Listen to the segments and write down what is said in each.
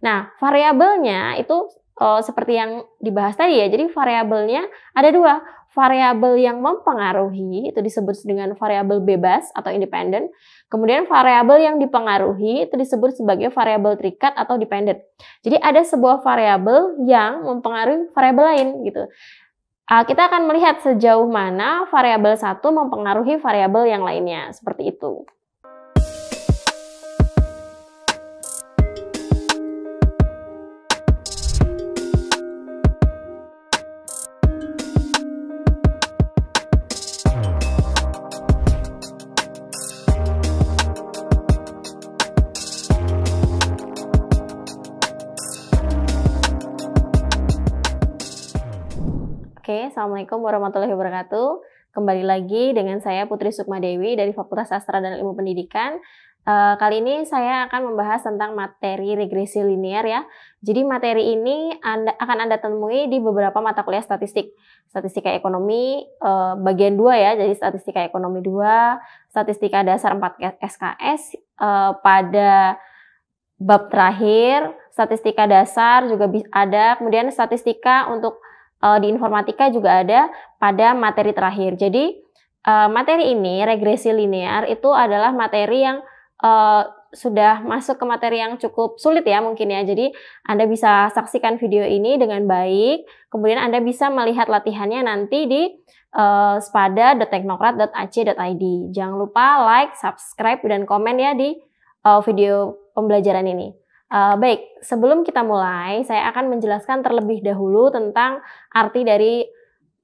Nah, variabelnya itu seperti yang dibahas tadi ya. Jadi variabelnya ada dua. Variabel yang mempengaruhi itu disebut dengan variabel bebas atau independen. Kemudian variabel yang dipengaruhi itu disebut sebagai variabel terikat atau dependent. Jadi ada sebuah variabel yang mempengaruhi variabel lain gitu. Kita akan melihat sejauh mana variabel satu mempengaruhi variabel yang lainnya, seperti itu. Oke, Assalamualaikum warahmatullahi wabarakatuh. Kembali lagi dengan saya Putri Sukmadewi dari Fakultas Sastra dan Ilmu Pendidikan. Kali ini saya akan membahas tentang materi regresi linear ya. Jadi materi ini akan Anda temui di beberapa mata kuliah statistik. Statistika ekonomi bagian 2 ya, jadi statistika ekonomi 2, statistika dasar 4 SKS pada bab terakhir, statistika dasar juga ada, kemudian statistika untuk di informatika juga ada pada materi terakhir. Jadi materi ini, regresi linear, itu adalah materi yang sudah masuk ke materi yang cukup sulit ya mungkin ya. Jadi Anda bisa saksikan video ini dengan baik, kemudian Anda bisa melihat latihannya nanti di spada.teknokrat.ac.id. Jangan lupa like, subscribe, dan komen ya di video pembelajaran ini. Baik, sebelum kita mulai, saya akan menjelaskan terlebih dahulu tentang arti dari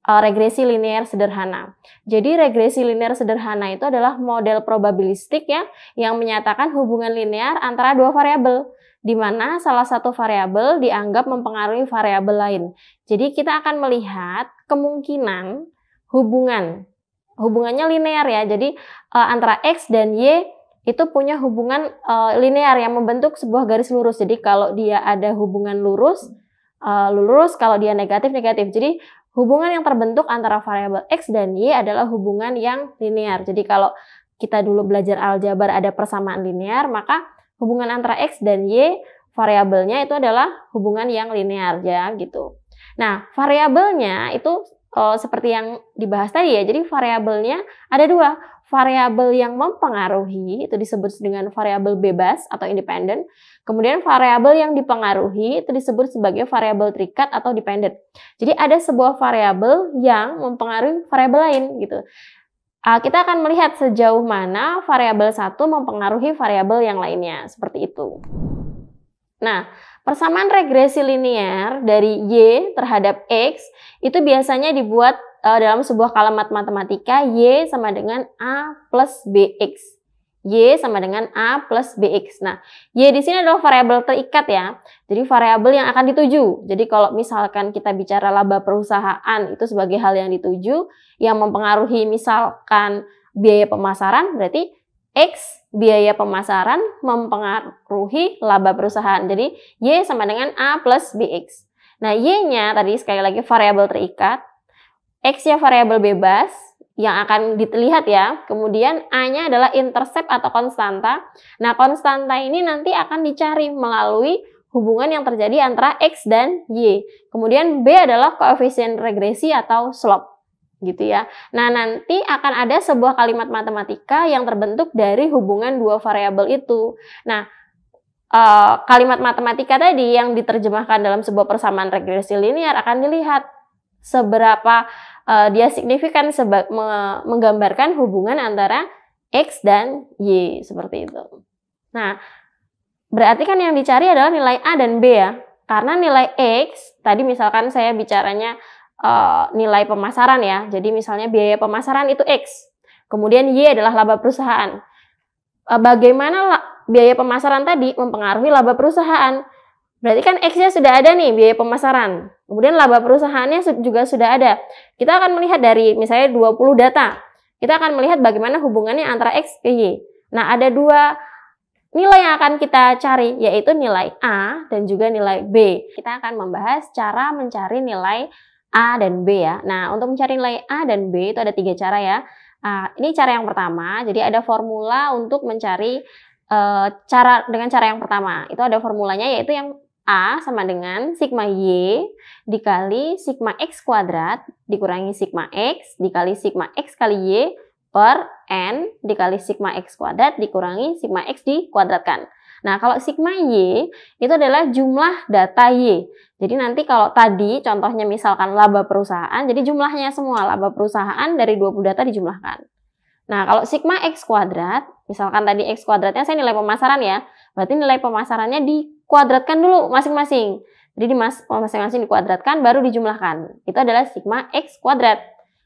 regresi linear sederhana. Jadi regresi linear sederhana itu adalah model probabilistik ya, yang menyatakan hubungan linear antara dua variabel, di mana salah satu variabel dianggap mempengaruhi variabel lain. Jadi kita akan melihat kemungkinan hubungannya linear ya. Jadi antara X dan Y itu punya hubungan linear yang membentuk sebuah garis lurus. Jadi kalau dia ada hubungan lurus, kalau dia negatif. Jadi hubungan yang terbentuk antara variabel X dan Y adalah hubungan yang linear. Jadi kalau kita dulu belajar aljabar ada persamaan linear, maka hubungan antara X dan Y variabelnya itu adalah hubungan yang linear ya gitu. Nah, variabelnya itu seperti yang dibahas tadi ya. Jadi variabelnya ada dua. Variabel yang mempengaruhi itu disebut dengan variabel bebas atau independen. Kemudian variabel yang dipengaruhi itu disebut sebagai variabel terikat atau dependent. Jadi ada sebuah variabel yang mempengaruhi variabel lain gitu. Kita akan melihat sejauh mana variabel satu mempengaruhi variabel yang lainnya, seperti itu. Nah, persamaan regresi linear dari Y terhadap X itu biasanya dibuat dalam sebuah kalimat matematika Y sama dengan A plus BX. Y sama dengan A plus BX. Nah, Y di sini adalah variabel terikat ya. Jadi variabel yang akan dituju. Jadi kalau misalkan kita bicara laba perusahaan itu sebagai hal yang dituju, yang mempengaruhi misalkan biaya pemasaran, berarti X biaya pemasaran mempengaruhi laba perusahaan. Jadi Y sama dengan A plus BX. Nah, Y-nya tadi sekali lagi variabel terikat. X-nya variabel bebas yang akan dilihat ya. Kemudian A-nya adalah intercept atau konstanta. Nah, konstanta ini nanti akan dicari melalui hubungan yang terjadi antara X dan Y. Kemudian B adalah koefisien regresi atau slope. Gitu ya. Nah, nanti akan ada sebuah kalimat matematika yang terbentuk dari hubungan dua variabel itu. Nah, kalimat matematika tadi yang diterjemahkan dalam sebuah persamaan regresi linear akan dilihat seberapa dia signifikan menggambarkan hubungan antara X dan Y, seperti itu. Nah, berarti kan yang dicari adalah nilai A dan B ya. Karena nilai X, tadi misalkan saya bicaranya nilai pemasaran ya. Jadi misalnya biaya pemasaran itu X. Kemudian Y adalah laba perusahaan. Bagaimana biaya pemasaran tadi mempengaruhi laba perusahaan? Berarti kan X-nya sudah ada nih, biaya pemasaran. Kemudian laba perusahaannya juga sudah ada. Kita akan melihat dari misalnya 20 data. Kita akan melihat bagaimana hubungannya antara X ke Y. Nah, ada dua nilai yang akan kita cari, yaitu nilai A dan juga nilai B. Kita akan membahas cara mencari nilai A dan B ya. Nah, untuk mencari nilai A dan B itu ada 3 cara ya. Ini cara yang pertama, jadi ada formula untuk mencari dengan cara yang pertama. Itu ada formulanya, yaitu yang A sama dengan sigma Y dikali sigma X kuadrat dikurangi sigma X dikali sigma X kali Y per N dikali sigma X kuadrat dikurangi sigma X dikuadratkan. Nah, kalau sigma Y itu adalah jumlah data Y. Jadi nanti kalau tadi contohnya misalkan laba perusahaan, jadi jumlahnya semua laba perusahaan dari 20 data dijumlahkan. Nah, kalau sigma X kuadrat, misalkan tadi X kuadratnya saya nilai pemasaran ya, berarti nilai pemasarannya dikuadratkan dulu masing-masing. Jadi di masing-masing dikuadratkan baru dijumlahkan. Itu adalah sigma X kuadrat.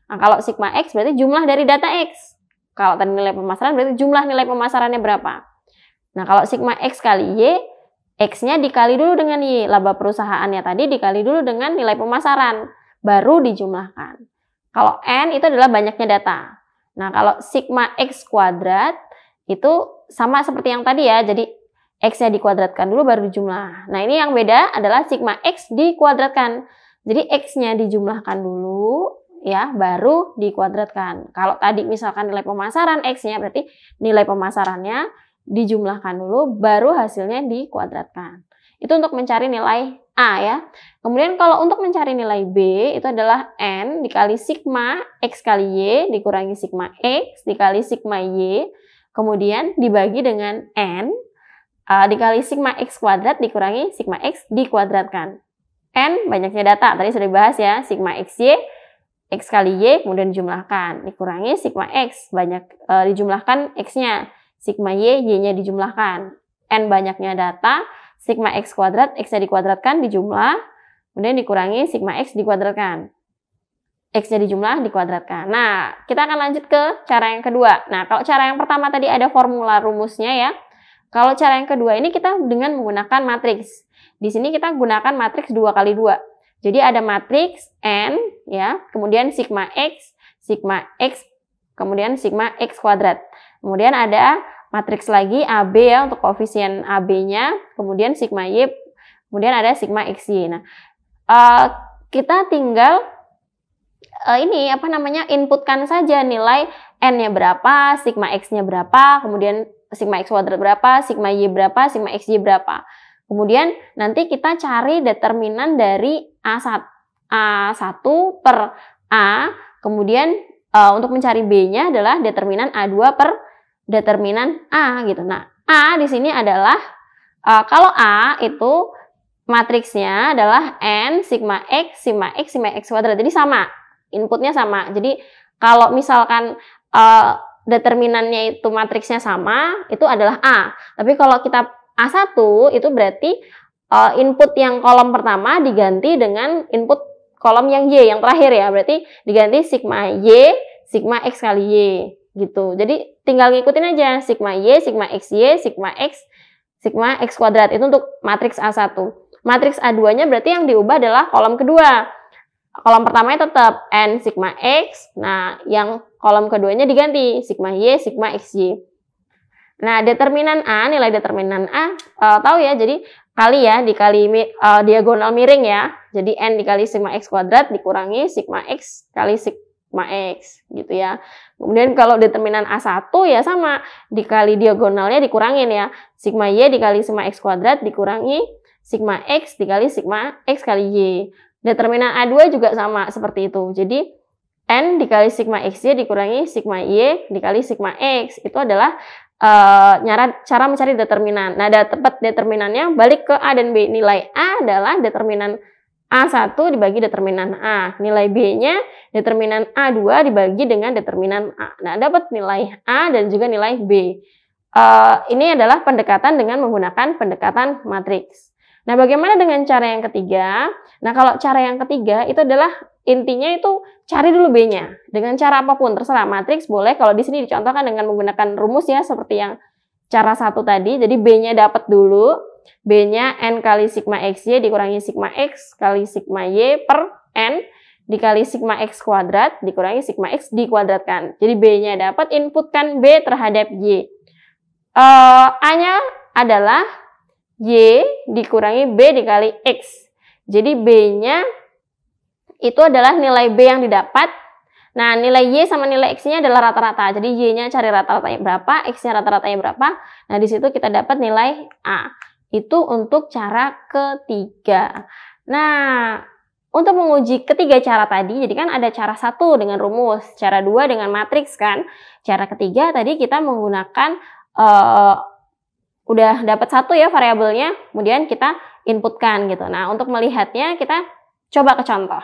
Nah, kalau sigma X berarti jumlah dari data X. Kalau tadi nilai pemasaran berarti jumlah nilai pemasarannya berapa. Nah, kalau sigma X kali Y, X-nya dikali dulu dengan Y. Laba perusahaannya tadi dikali dulu dengan nilai pemasaran. Baru dijumlahkan. Kalau N itu adalah banyaknya data. Nah, kalau sigma X kuadrat itu sama seperti yang tadi ya. Jadi, X-nya dikuadratkan dulu baru dijumlah. Nah, ini yang beda adalah sigma X dikuadratkan. Jadi, X-nya dijumlahkan dulu ya, baru dikuadratkan. Kalau tadi misalkan nilai pemasaran X-nya berarti nilai pemasarannya dijumlahkan dulu, baru hasilnya dikuadratkan. Itu untuk mencari nilai A ya. Kemudian kalau untuk mencari nilai B, itu adalah N dikali sigma X kali Y dikurangi sigma X dikali sigma Y, kemudian dibagi dengan N dikali sigma X kuadrat dikurangi sigma X dikuadratkan. N banyaknya data, tadi sudah dibahas ya, sigma XY, X kali Y, kemudian dijumlahkan, dikurangi sigma X, banyak dijumlahkan X-nya, sigma Y, Y-nya dijumlahkan. N banyaknya data, sigma X kuadrat, X-nya dikuadratkan, dijumlah, kemudian dikurangi sigma X dikuadratkan. X-nya dijumlah, dikuadratkan. Nah, kita akan lanjut ke cara yang kedua. Nah, kalau cara yang pertama tadi ada formula rumusnya ya. Kalau cara yang kedua ini kita dengan menggunakan matriks. Di sini kita gunakan matriks 2 kali 2. Jadi ada matriks N, ya, kemudian sigma X, kemudian sigma X kuadrat. Kemudian ada matriks lagi AB ya untuk koefisien AB-nya, kemudian sigma Y, kemudian ada sigma XY. Nah, kita tinggal inputkan saja nilai N-nya berapa, sigma X-nya berapa, kemudian sigma X kuadrat berapa, sigma Y berapa, sigma XY berapa. Kemudian nanti kita cari determinan dari A1 per A, kemudian untuk mencari B-nya adalah determinan A2 per determinan A gitu. Nah, A di sini adalah kalau A itu matriksnya adalah N sigma X, sigma X kuadrat. Jadi sama, inputnya sama. Jadi kalau misalkan determinannya itu matriksnya sama, itu adalah A. Tapi kalau kita A1 itu berarti input yang kolom pertama diganti dengan input kolom yang Y yang terakhir ya. Berarti diganti sigma Y, sigma X kali Y gitu. Jadi tinggal ngikutin aja sigma Y, sigma XY, sigma X, sigma X kuadrat. Itu untuk matriks A1. Matriks A2-nya berarti yang diubah adalah kolom kedua. Kolom pertamanya tetap N sigma X. Nah, yang kolom keduanya diganti sigma Y, sigma XY. Nah, determinan A, nilai determinan A, tahu ya, jadi kali ya, dikali diagonal miring ya. Jadi N dikali sigma X kuadrat dikurangi sigma X kali sigma X, gitu ya. Kemudian kalau determinan A1 ya sama, dikali diagonalnya dikurangin ya. Sigma Y dikali sigma X kuadrat dikurangi sigma X dikali sigma X kali Y. Determinan A2 juga sama seperti itu. Jadi N dikali sigma XY dikurangi sigma Y dikali sigma X. Itu adalah cara mencari determinan. Nah, dapat determinannya balik ke A dan B. Nilai A adalah determinan A1 dibagi determinan A. Nilai B-nya determinan A2 dibagi dengan determinan A. Nah, dapat nilai A dan juga nilai B. Ini adalah pendekatan dengan menggunakan pendekatan matriks. Nah, bagaimana dengan cara yang ketiga? Nah, kalau cara yang ketiga itu adalah intinya itu cari dulu B-nya. Dengan cara apapun, terserah matriks boleh. Kalau di sini dicontohkan dengan menggunakan rumus ya, seperti yang cara 1 tadi. Jadi B-nya dapat dulu. B-nya N kali sigma XY dikurangi sigma X kali sigma Y per N dikali sigma X kuadrat dikurangi sigma X dikuadratkan. Jadi B-nya dapat, inputkan B terhadap Y. A-nya adalah Y dikurangi B dikali X. Jadi B-nya itu adalah nilai B yang didapat. Nah, nilai Y sama nilai X-nya adalah rata-rata. Jadi Y-nya cari rata-ratanya berapa, X-nya rata-ratanya berapa. Nah, di situ kita dapat nilai A. Itu untuk cara ketiga. Nah, untuk menguji ketiga cara tadi, jadi kan ada cara 1 dengan rumus, cara 2 dengan matriks kan. Cara ketiga tadi kita menggunakan udah dapat 1 ya variabelnya, kemudian kita inputkan gitu. Nah, untuk melihatnya kita coba ke contoh.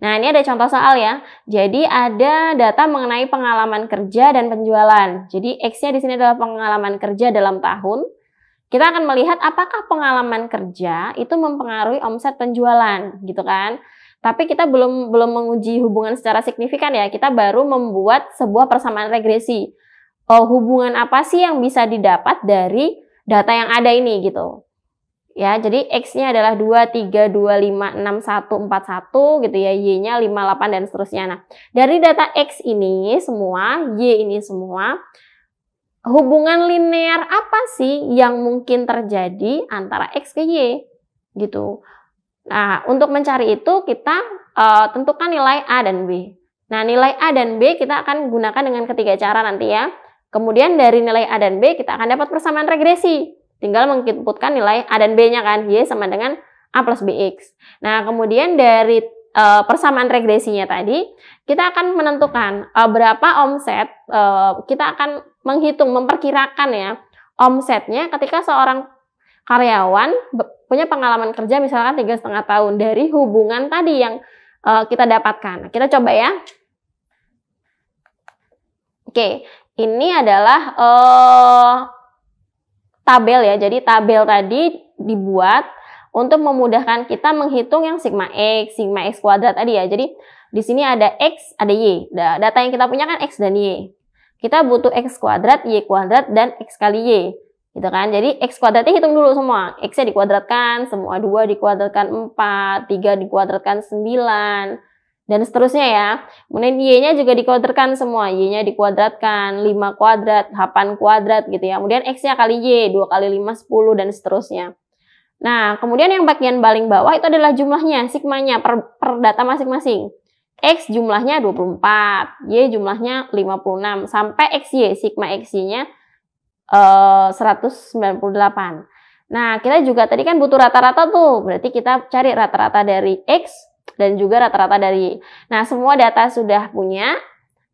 Nah, ini ada contoh soal ya. Jadi ada data mengenai pengalaman kerja dan penjualan. Jadi X-nya di sini adalah pengalaman kerja dalam tahun. Kita akan melihat apakah pengalaman kerja itu mempengaruhi omset penjualan, gitu kan. Tapi kita belum menguji hubungan secara signifikan ya. Kita baru membuat sebuah persamaan regresi. Hubungan apa sih yang bisa didapat dari data yang ada ini gitu. Ya, jadi X-nya adalah 2, 3, 2, 5, 6, 1, 4, 1 gitu ya, Y-nya 5, 8 dan seterusnya. Nah, dari data X ini semua, Y ini semua, hubungan linear apa sih yang mungkin terjadi antara X ke Y gitu. Nah, untuk mencari itu kita tentukan nilai A dan B. Nah, nilai A dan B kita akan gunakan dengan ketiga cara nanti ya. Kemudian dari nilai A dan B kita akan dapat persamaan regresi. Tinggal menginputkan nilai A dan B-nya kan, Y sama dengan A plus BX. Nah, kemudian dari persamaan regresinya tadi, kita akan menentukan berapa omset, kita akan menghitung, memperkirakan ya, omsetnya ketika seorang karyawan punya pengalaman kerja misalkan 3,5 tahun dari hubungan tadi yang kita dapatkan. Kita coba ya. Oke, ini adalah tabel ya. Jadi tabel tadi dibuat untuk memudahkan kita menghitung yang sigma X kuadrat tadi ya. Jadi di sini ada X, ada Y. Data yang kita punya kan X dan Y. Kita butuh X kuadrat, Y kuadrat, dan X kali Y. Gitu kan. Jadi X kuadratnya hitung dulu semua. X-nya dikuadratkan, semua 2 dikuadratkan 4, 3 dikuadratkan 9. Dan seterusnya ya. Kemudian Y-nya juga dikuadratkan semua. Y-nya dikuadratkan 5 kuadrat, 8 kuadrat gitu ya. Kemudian X-nya kali Y, 2 kali 5, 10 dan seterusnya. Nah, kemudian yang bagian paling bawah itu adalah jumlahnya, sigmanya per data masing-masing. X jumlahnya 24, Y jumlahnya 56, sampai XY, sigma XY-nya 198. Nah, kita juga tadi kan butuh rata-rata tuh. Berarti kita cari rata-rata dari X dan juga rata-rata dari Y. Nah, semua data sudah punya,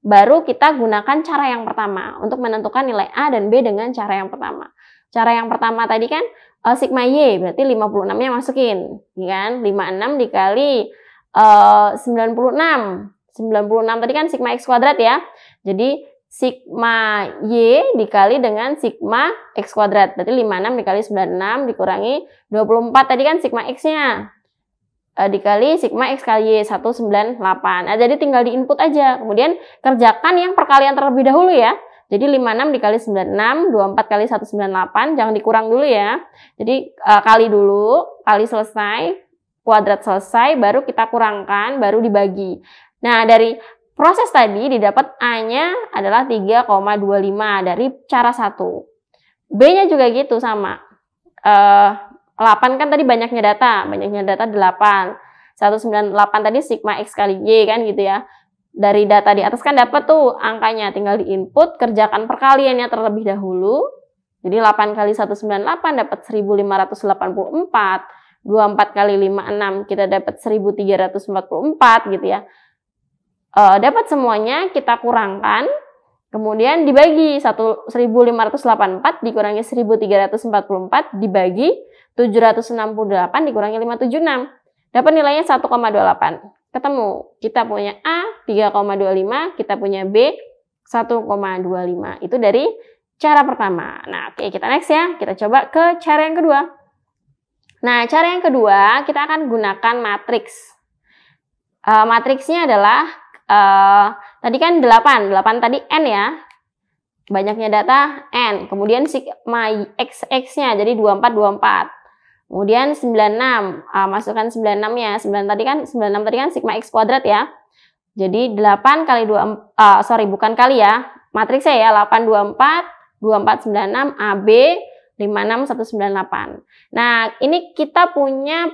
baru kita gunakan cara yang pertama untuk menentukan nilai A dan B dengan cara yang pertama. Cara yang pertama tadi kan sigma Y, berarti 56-nya masukin, kan? 56 dikali 96. 96 tadi kan sigma X kuadrat ya. Jadi sigma Y dikali dengan sigma X kuadrat. Berarti 56 dikali 96 dikurangi 24 tadi kan sigma X-nya. Dikali sigma X kali Y 198. Nah, jadi tinggal diinput aja. Kemudian kerjakan yang perkalian terlebih dahulu ya. Jadi 56 dikali 96, 24 kali 198, jangan dikurang dulu ya. Jadi kali dulu, kali selesai, kuadrat selesai, baru kita kurangkan, baru dibagi. Nah, dari proses tadi didapat A-nya adalah 3,25 dari cara 1. B-nya juga gitu sama. 8 kan tadi banyaknya data 8. 198 tadi sigma X kali Y kan gitu ya. Dari data di atas kan dapat tuh angkanya, tinggal diinput, kerjakan perkaliannya terlebih dahulu. Jadi 8 kali 198 dapat 1584. 24 kali 56 kita dapat 1344 gitu ya. Dapat semuanya, kita kurangkan, kemudian dibagi 1584 dikurangi 1344 dibagi 768 dikurangi 576. Dapat nilainya 1,28. Ketemu, kita punya A 3,25, kita punya B 1,25. Itu dari cara pertama. Nah, oke, kita next ya. Kita coba ke cara yang kedua. Nah, cara yang kedua kita akan gunakan matriks. Matriksnya adalah tadi kan 8 tadi N ya. Banyaknya data N. Kemudian sigma X-nya jadi 24. Kemudian 96, masukkan 96-nya. 96 tadi kan sigma X kuadrat ya. Jadi 8 kali 2, bukan kali ya. Matriksnya ya, 8, 24, 24, 96, AB, 56, 198. Nah, ini kita punya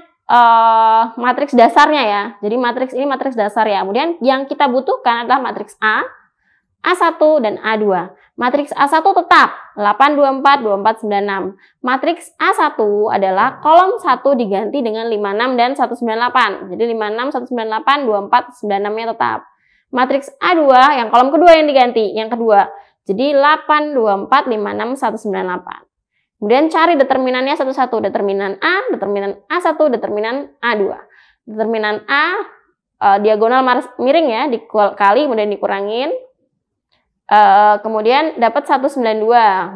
matriks dasarnya ya. Jadi matriks ini matriks dasar ya. Kemudian yang kita butuhkan adalah matriks A, A1 dan A2. Matriks A1 tetap 8, 24, 24, 96. Matriks A1 adalah kolom 1 diganti dengan 56 dan 198. Jadi 56, 198, 24, 96-nya tetap. Matriks A2 yang kolom kedua yang diganti, yang kedua. Jadi 8, 24, 56, 198. Kemudian cari determinannya satu-satu. Determinan A, determinan A1, determinan A2. Determinan A, diagonal miring ya, dikali, kemudian dikurangin. Kemudian dapat 192,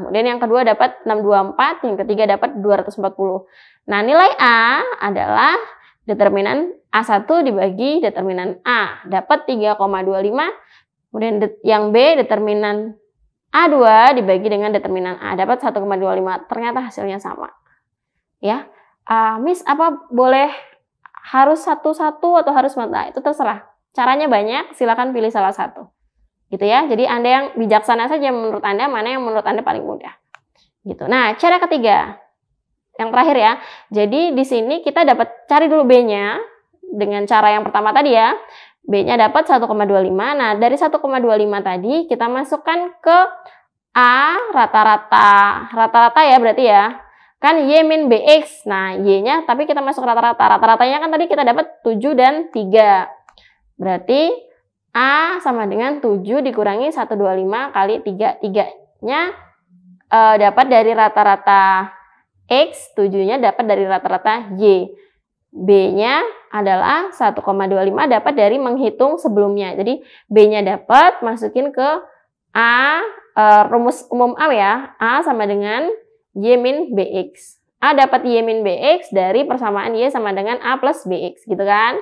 kemudian yang kedua dapat 624, yang ketiga dapat 240. Nah, nilai A adalah determinan A1 dibagi determinan A, dapat 3,25. Kemudian yang B, determinan A2 dibagi dengan determinan A, dapat 1,25. Ternyata hasilnya sama. Ya, Miss, apa boleh harus satu-satu atau harus mata? Itu terserah. Caranya banyak, silakan pilih salah satu. Gitu ya. Jadi Anda yang bijaksana saja menurut Anda, mana yang menurut Anda paling mudah. Gitu. Nah, cara ketiga. Yang terakhir ya. Jadi di sini kita dapat cari dulu B-nya dengan cara yang pertama tadi ya. B-nya dapat 1,25. Nah, dari 1,25 tadi kita masukkan ke A rata-rata ya berarti ya. Kan Y min BX. Nah, Y-nya tapi kita masuk rata-rata. Rata-ratanya kan tadi kita dapat 7 dan 3. Berarti A sama dengan 7 dikurangi 125 kali 3. 3-nya dapat dari rata-rata X, 7-nya dapat dari rata-rata Y. B-nya adalah 1,25 dapat dari menghitung sebelumnya. Jadi B-nya dapat, masukin ke A, rumus umum A ya. A sama dengan Y min BX. A dapat Y min BX dari persamaan Y sama dengan A plus BX gitu kan.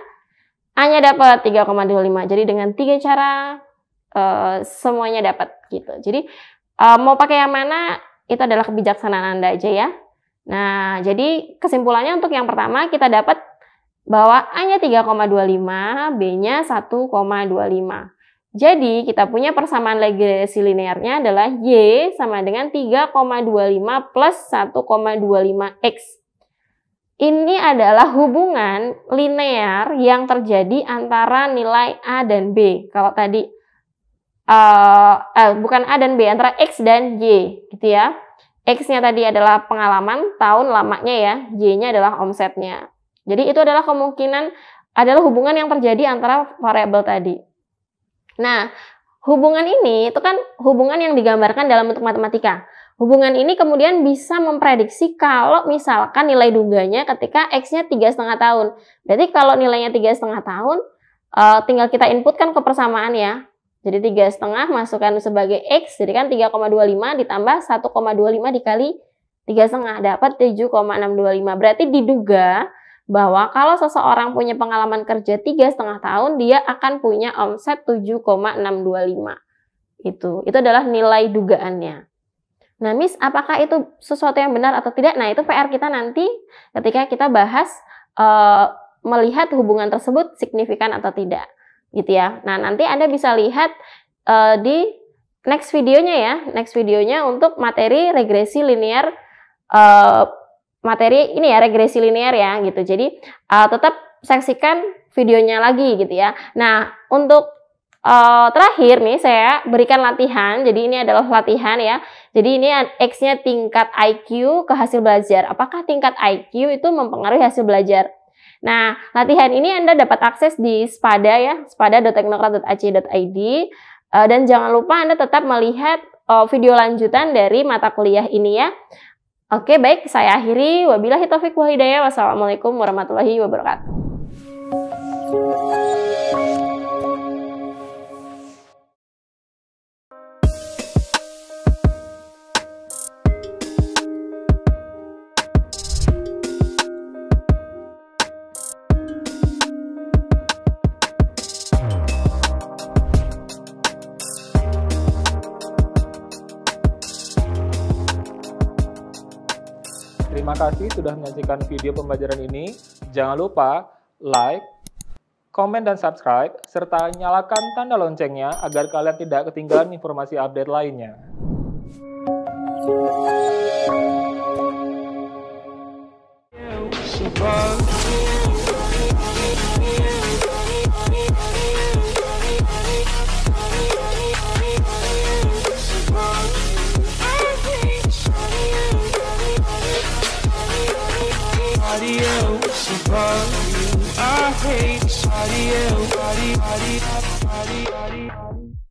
A-nya dapat 3,25. Jadi dengan 3 cara semuanya dapat gitu. Jadi mau pakai yang mana itu adalah kebijaksanaan Anda aja ya. Nah, jadi kesimpulannya untuk yang pertama kita dapat bahwa A-nya 3,25, B-nya 1,25. Jadi kita punya persamaan regresi linearnya adalah Y sama dengan 3,25 plus 1,25X. Ini adalah hubungan linear yang terjadi antara nilai A dan B. Kalau tadi bukan A dan B, antara X dan Y gitu ya. X-nya tadi adalah pengalaman, tahun lamanya ya. Y-nya adalah omsetnya. Jadi itu adalah kemungkinan, adalah hubungan yang terjadi antara variabel tadi. Nah, hubungan ini itu kan hubungan yang digambarkan dalam bentuk matematika. Hubungan ini kemudian bisa memprediksi kalau misalkan nilai duganya ketika X-nya 3,5 tahun. Berarti kalau nilainya 3,5 tahun, tinggal kita inputkan ke persamaan ya. Jadi 3,5 masukkan sebagai X, jadi kan 3,25 ditambah 1,25 dikali 3,5 dapat 7,625. Berarti diduga bahwa kalau seseorang punya pengalaman kerja 3,5 tahun, dia akan punya omset 7,625. Itu adalah nilai dugaannya. Nah, Miss, apakah itu sesuatu yang benar atau tidak? Nah, itu PR kita nanti ketika kita bahas melihat hubungan tersebut signifikan atau tidak, gitu ya. Nah, nanti Anda bisa lihat di next videonya ya, next videonya untuk materi regresi linear, materi ini ya, regresi linear ya, gitu. Jadi, tetap saksikan videonya lagi, gitu ya. Nah, untuk terakhir nih saya berikan latihan. Jadi ini adalah latihan ya. Jadi ini X-nya tingkat IQ ke hasil belajar. Apakah tingkat IQ itu mempengaruhi hasil belajar? Nah, latihan ini Anda dapat akses di Spada ya, spada.teknokrat.ac.id. Dan jangan lupa Anda tetap melihat video lanjutan dari mata kuliah ini ya. Oke, baik, saya akhiri. Wabillahi taufiq wal hidayah. Wassalamualaikum warahmatullahi wabarakatuh. Terima kasih sudah menyaksikan video pembelajaran ini. Jangan lupa like, komen, dan subscribe, serta nyalakan tanda loncengnya agar kalian tidak ketinggalan informasi update lainnya. else above you. I hate somebody else.